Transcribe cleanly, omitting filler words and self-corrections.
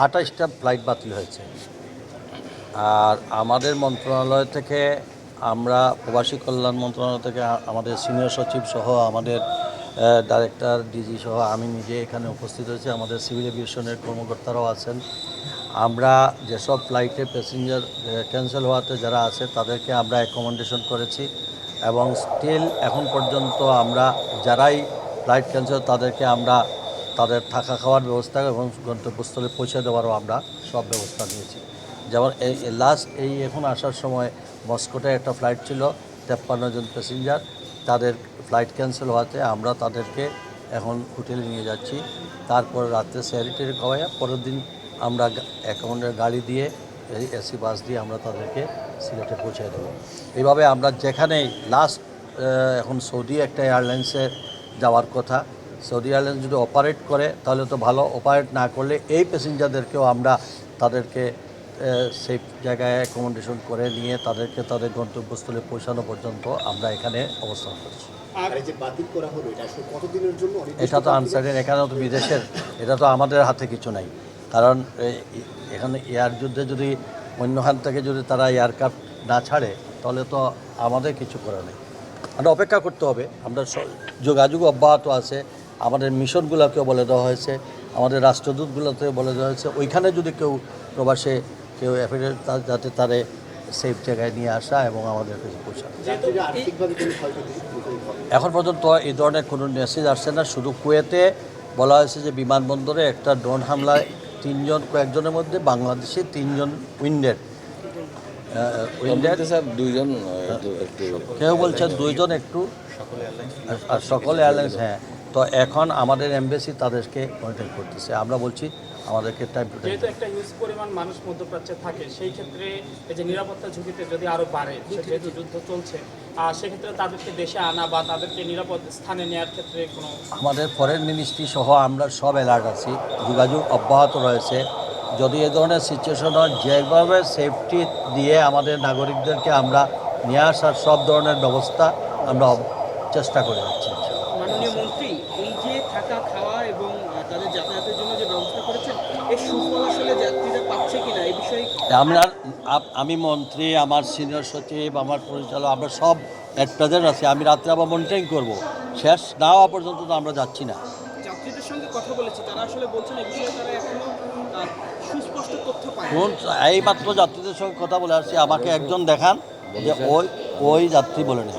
28টা flight বাতিল হয়েছে। আর আমাদের মন্ত্রণালয় থেকে আমরা প্রবাসী কল্যাণ মন্ত্রণালয় থেকে আমাদের সিনিয়র সচিব সহ আমাদের ডাইরেক্টর ডিজি সহ আমি নিজে এখানে উপস্থিত হয়েছি, আমাদের সিভিল এভিয়েশনের কর্মকর্তারাও আছেন। আমরা যেসব ফ্লাইটে প্যাসেঞ্জার ক্যান্সেল হওয়াতে যারা আছে তাদেরকে আমরা অ্যাকোমোডেশন করেছি এবং স্টিল এখন পর্যন্ত আমরা যারাই ফ্লাইট ক্যান্সেল তাদেরকে আমরা তাদের থাকা খাওয়ার ব্যবস্থা এবং গন্তব্যস্থলে পৌঁছে দেওয়ারও আমরা সব ব্যবস্থা নিয়েছি। যেমন এই এখন আসার সময় মস্কোতে একটা ফ্লাইট ছিল 53 জন প্যাসেঞ্জার, তাদের ফ্লাইট ক্যান্সেল হওয়াতে আমরা তাদেরকে এখন হোটেলে নিয়ে যাচ্ছি। তারপর রাত্রে স্যারিটারি খাওয়াইয়া পরের দিন আমরা অ্যাকাউন্টের গাড়ি দিয়ে এসি বাস দিয়ে আমরা তাদেরকে সিলেটে পৌঁছে দেবো। এইভাবে আমরা যেখানেই লাস্ট এখন সৌদি একটা এয়ারলাইন্সে যাওয়ার কথা, সৌদি এয়ারলাইন্স যদি অপারেট করে তাহলে তো ভালো, অপারেট না করলে এই প্যাসেঞ্জারদেরকেও আমরা তাদেরকে সেফ জায়গায় অ্যাকোমোডেশন করে নিয়ে তাদেরকে তাদের গন্তব্যস্থলে পৌঁছানো পর্যন্ত আমরা এখানে অবস্থান করছি। এটা তো আনসার্টেন, এখানে তো বিদেশের, এটা তো আমাদের হাতে কিছু নাই। কারণ এখানে এয়ার যুদ্ধে যদি অন্যখান থেকে যদি তারা এয়ারক্রাফট না ছাড়ে তাহলে তো আমাদের কিছু করার নেই, আমরা অপেক্ষা করতে হবে। আমরা যোগাযোগ অব্যাহত আছে, আমাদের মিশনগুলোকেও বলে দেওয়া হয়েছে, আমাদের রাষ্ট্রদূতগুলোতেও বলে দেওয়া হয়েছে, ওইখানে যদি কেউ প্রবাসে কেউ অ্যাফিডেভিট যাতে তারে সেফ জায়গায় নিয়ে আসা এবং আমাদের কাছে পৌঁছানো। এখন পর্যন্ত এই ধরনের কোনো মেসেজ আসছে না। শুধু কুয়েতে বলা হয়েছে যে বিমানবন্দরে একটা ড্রোন হামলায় কয়েকজনের মধ্যে বাংলাদেশে 3 জন উইন্ডের দুইজন, কেউ বলছেন 2 জন একটু, আর সকল এয়ারলাইন্স। হ্যাঁ, তো এখন আমাদের এমবেসি তাদেরকে মনিটর করতেছে। আমরা বলছি আমাদেরকে টাইম টু টাইম, যেহেতু একটা হিউজ পরিমাণ মানুষ মধ্যপ্রাচ্যে থাকে, সেই ক্ষেত্রে এই যে নিরাপত্তা ঝুঁকিতে যদি আরও বাড়ে, যেহেতু যুদ্ধ চলছে, সেক্ষেত্রে তাদেরকে দেশে আনা বা তাদেরকে নিরাপদ স্থানে নেওয়ার ক্ষেত্রে কোনো, আমাদের ফরেন মিনিস্ট্রি সহ আমরা সব অ্যালার্ট আছি, যোগাযোগ অব্যাহত রয়েছে। যদি এ ধরনের সিচুয়েশন হয় যেভাবে সেফটি দিয়ে আমাদের নাগরিকদেরকে আমরা নিয়ে আসার সব ধরনের ব্যবস্থা আমরা চেষ্টা করে যাচ্ছি। মাননীয় মন্ত্রী, এই যে থাকা খাওয়া এবং তাদের যাতায়াতের জন্য যে ব্যবস্থা করেছেন, এর সুফল আসলে যাত্রীরা পাচ্ছে কিনা এই বিষয়ে আমি মন্ত্রী, আমার সিনিয়র সচিব, আমার পরিচালক, আমরা সব অ্যাট প্রেজেন্ট আছি। আমি রাত্রে আবার মনিটরিং করব, শেষ না হওয়া পর্যন্ত তো আমরা যাচ্ছি না। যাত্রীদের সঙ্গে কথা বলেছি, তারা আসলে বলছেন এই বিষয়ে তারা এখনো সুস্পষ্ট তথ্য পায়। এই মাত্র যাত্রীদের সঙ্গে কথা বলে আসছি, আমাকে একজন দেখান যে ওই যাত্রী বলে নেই।